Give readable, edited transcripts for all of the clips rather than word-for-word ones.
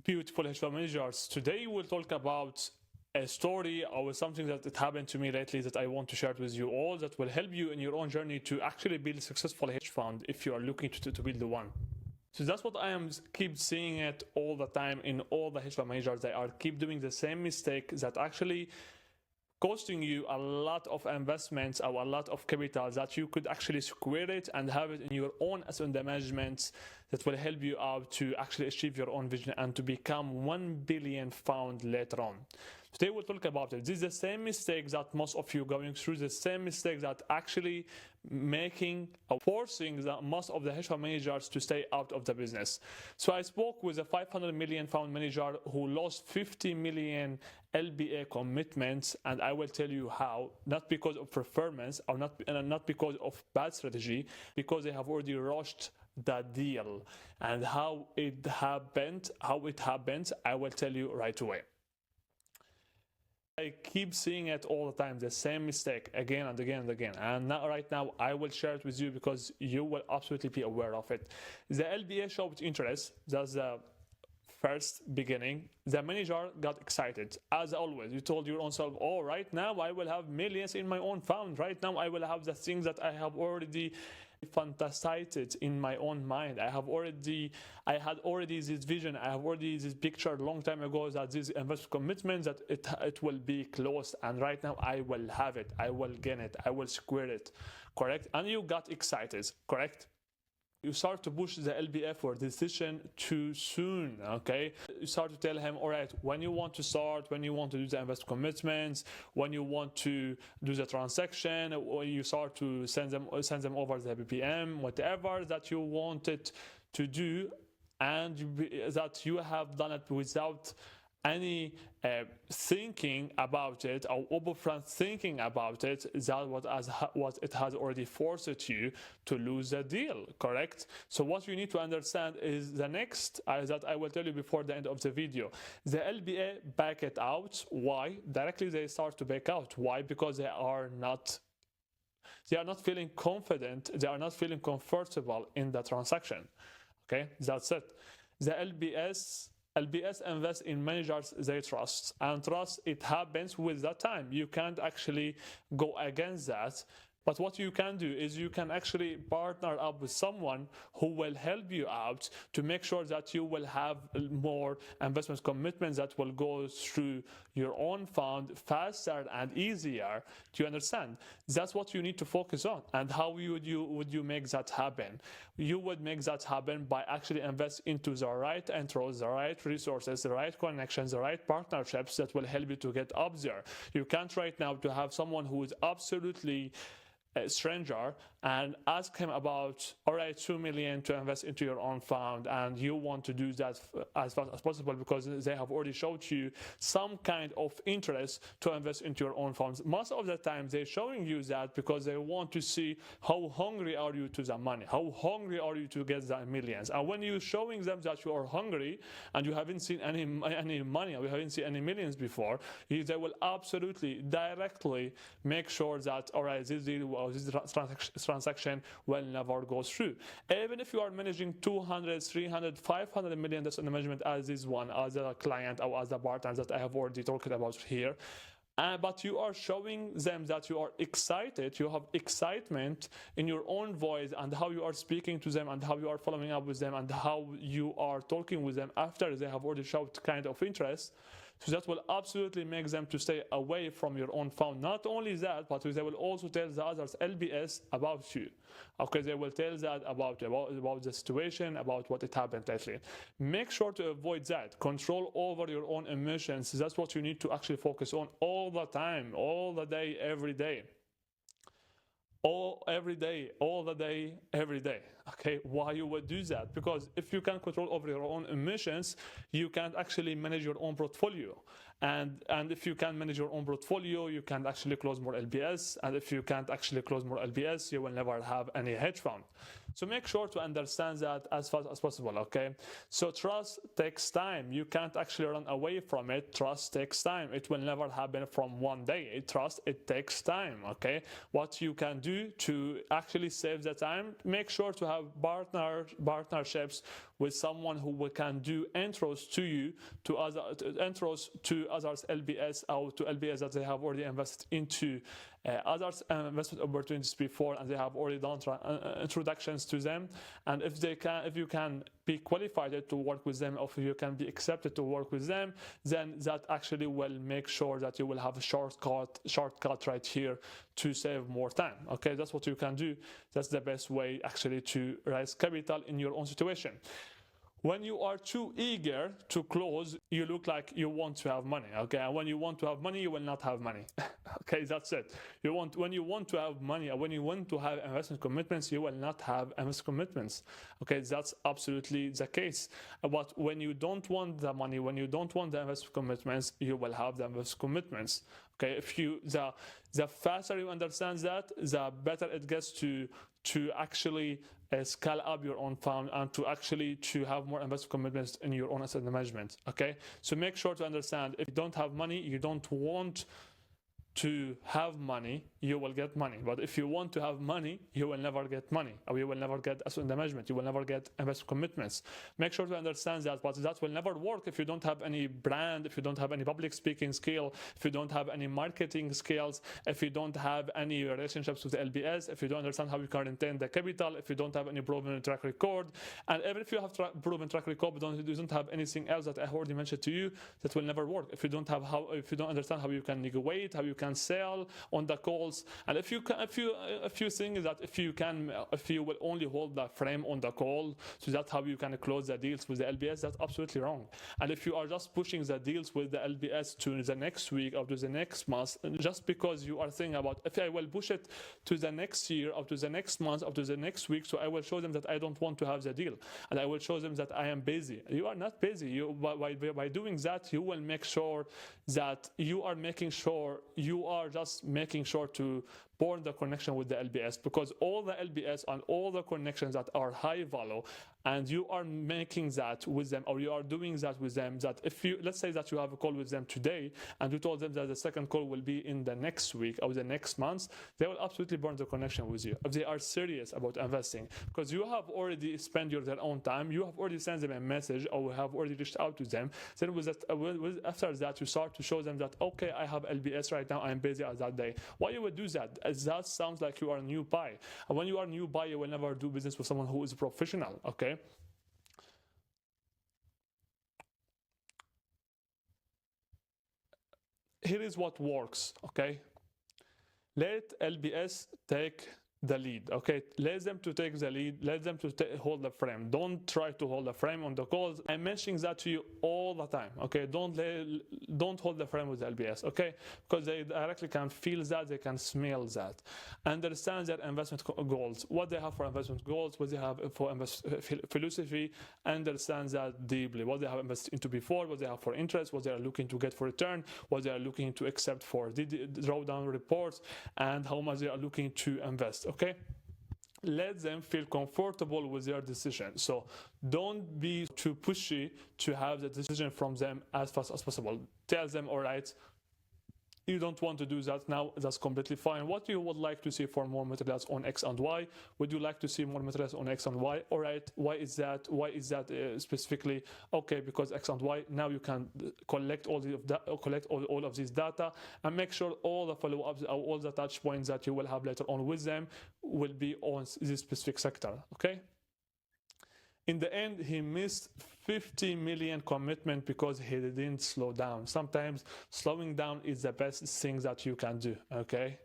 Beautiful hedge fund managers. Today we'll talk about a story or something that it happened to me lately that I want to share it with you all that will help you in your own journey to actually build a successful hedge fund if you are looking to build one. So that's what I am keep seeing it all the time in all the hedge fund managers. They are keep doing the same mistake that actually costing you a lot of investments or a lot of capital that you could actually square it and have it in your own asset under management that will help you out to actually achieve your own vision and to become 1 billion pound later on. Today we'll talk about it. This is the same mistake that most of you going through, the same mistake that actually making or forcing most of the hedge fund managers to stay out of the business. So I spoke with a 500 million pound manager who lost 50 million LBA commitments, and I will tell you how. Not because of performance or not because of bad strategy, because they have already rushed that deal. And how it happened, I will tell you right away. I keep seeing it all the time, the same mistake again and again and again. And now, right now, I will share it with you because you will absolutely be aware of it. The LBA showed interest. That's the first beginning. The manager got excited. As always, you told your own self, oh, right now I will have millions in my own fund. Right now I will have the things that I have already fantasized in my own mind. I had already this vision. I have already this picture a long time ago that this investment commitment that it will be closed, and right now I will have it. I will gain it. I will square it. Correct? And you got excited. Correct? You start to push the LBF for decision too soon, okay? You start to tell him, all right, when you want to start, when you want to do the investment commitments, when you want to do the transaction, or you start to send them over the BPM, whatever that you wanted to do, and that you have done it without any thinking about it or upfront thinking about it, that what it has already forced you to lose the deal. Correct? So what you need to understand is the next that I will tell you before the end of the video. The LBA back it out. Why? Directly they start to back out. Why? Because they are not feeling confident. They are not feeling comfortable in the transaction. Okay, that's it. The LBS invests in managers they trust, and trust, it happens with that time. You can't actually go against that. But what you can do is you can actually partner up with someone who will help you out to make sure that you will have more investment commitments that will go through your own fund faster and easier. Do you understand? That's what you need to focus on. And how would you make that happen? You would make that happen by actually invest into the right intros, the right resources, the right connections, the right partnerships that will help you to get up there. You can't right now to have someone who is absolutely a stranger and ask him about, all right, 2 million to invest into your own fund, and you want to do that as fast as possible because they have already showed you some kind of interest to invest into your own funds. Most of the time they're showing you that because they want to see how hungry are you to the money, how hungry are you to get the millions. And when you're showing them that you are hungry and you haven't seen any money, or you haven't seen any millions before, they will absolutely directly make sure that, all right, this deal, this transaction will never go through. Even if you are managing 200, 300, 500 million that's under management as this one, as a client or as a partner that I have already talked about here, but you are showing them that you are excited, you have excitement in your own voice, and how you are speaking to them, and how you are following up with them, and how you are talking with them after they have already showed kind of interest. So that will absolutely make them to stay away from your own fund. Not only that, but they will also tell the others LBS about you. Okay, they will tell that about the situation, about what it happened lately. Make sure to avoid that. Control over your own emotions. That's what you need to actually focus on all the time, all the day, every day. Every day, okay? Why you would do that? Because if you can control over your own emotions, you can't actually manage your own portfolio, and if you can manage your own portfolio, you can actually close more LBS, and if you can't actually close more LBS, you will never have any hedge fund. So make sure to understand that as fast as possible, okay? So trust takes time. You can't actually run away from it. Trust takes time. It will never happen from one day. Trust, it takes time, okay? What you can do to actually save the time, make sure to have partnerships with someone who can do intros to you, to other intros to others LBS, or to LBS that they have already invested into others investment opportunities before, and they have already done introductions to them. And if you can be qualified to work with them, or if you can be accepted to work with them, then that actually will make sure that you will have a shortcut right here to save more time. Okay, that's what you can do. That's the best way actually to raise capital in your own situation. When you are too eager to close, you look like you want to have money, okay? And when you want to have money, you will not have money. Okay, that's it. When you want to have money, or when you want to have investment commitments, you will not have investment commitments. Okay, that's absolutely the case. But when you don't want the money, when you don't want the investment commitments, you will have the investment commitments. Okay, the faster you understand that, the better it gets to actually scale up your own fund, and to have more investment commitments in your own asset management. Okay, so make sure to understand, if you don't have money, you don't want to have money, you will get money. But if you want to have money, you will never get money, or you will never get asset management, you will never get investment commitments. Make sure to understand that, but that will never work if you don't have any brand, if you don't have any public speaking skill, if you don't have any marketing skills, if you don't have any relationships with the LBS, if you don't understand how you can retain the capital, if you don't have any proven track record. And even if you have proven track record, but you don't have anything else that I already mentioned to you, that will never work. If you don't understand how you can negotiate, how you can sell on the calls, and if you think that if you will only hold the frame on the call, so that's how you can close the deals with the LBS, that's absolutely wrong. And if you are just pushing the deals with the LBS to the next week or to the next month, just because you are thinking about, if I will push it to the next year or to the next month or to the next week, so I will show them that I don't want to have the deal, and I will show them that I am busy. You are not busy. By doing that, you will make sure that you are just making sure to burn the connection with the LBS, because all the LBS and all the connections that are high value, and you are making that with them, or you are doing that with them, that if you, let's say that you have a call with them today, and you told them that the second call will be in the next week or the next month, they will absolutely burn the connection with you if they are serious about investing, because you have already spent their own time, you have already sent them a message, or have already reached out to them. Then after that, you start to show them that, okay, I have LBS right now, I'm busy at that day. Why you would do that? That sounds like you are a new buy. And when you are a new buy, you will never do business with someone who is a professional. Okay. Here is what works. Okay. Let LBS take the lead. Okay, let them to take the lead, let them to hold the frame. Don't try to hold the frame on the calls. I'm mentioning that to you all the time. Okay, don't hold the frame with the LBS. Okay, because they directly can feel that, they can smell that. Understand their investment goals, what they have for investment goals, what they have for philosophy. Understand that deeply, what they have invested into before, what they have for interest, what they are looking to get for return, what they are looking to accept for drawdown reports, and how much they are looking to invest. Okay, let them feel comfortable with their decision. So don't be too pushy to have the decision from them as fast as possible. Tell them, all right, you don't want to do that now, that's completely fine. What you would like to see for more materials on X and Y? Would you like to see more materials on X and Y? All right, why is that specifically? Okay, because X and Y. Now you can collect all of this data, and make sure all the follow-ups, all the touch points that you will have later on with them will be on this specific sector. Okay. In the end, he missed 50 million commitment because he didn't slow down. Sometimes slowing down is the best thing that you can do. Okay.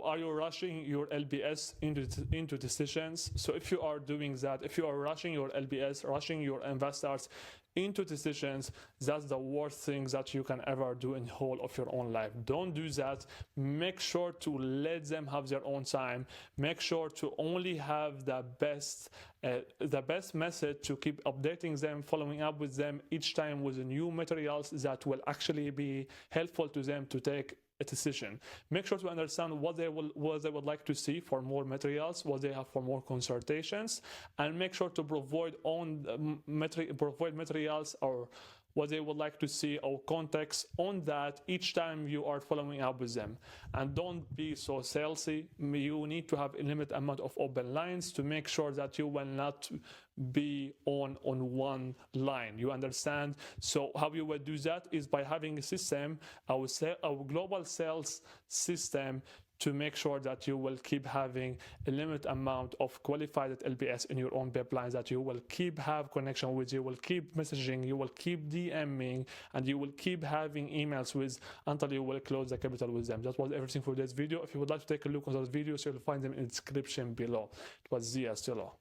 Are you rushing your LBS into decisions? So if you are doing that, if you are rushing your LBS, rushing your investors into decisions, that's the worst thing that you can ever do in the whole of your own life. Don't do that. Make sure to let them have their own time. Make sure to only have the best method to keep updating them, following up with them each time with new materials that will actually be helpful to them to take a decision. Make sure to understand what they would like to see for more materials, what they have for more consultations, and make sure to provide materials or what they would like to see, or context on that each time you are following up with them. And don't be so salesy. You need to have a limited amount of open lines to make sure that you will not be on one line. You understand? So how you will do that is by having a system, our global sales system, to make sure that you will keep having a limited amount of qualified LPS in your own pipelines, that you will keep have connection with, you will keep messaging, you will keep DMing, and you will keep having emails with until you will close the capital with them. That was everything for this video. If you would like to take a look on those videos, you'll find them in the description below. It was Zia Stilo.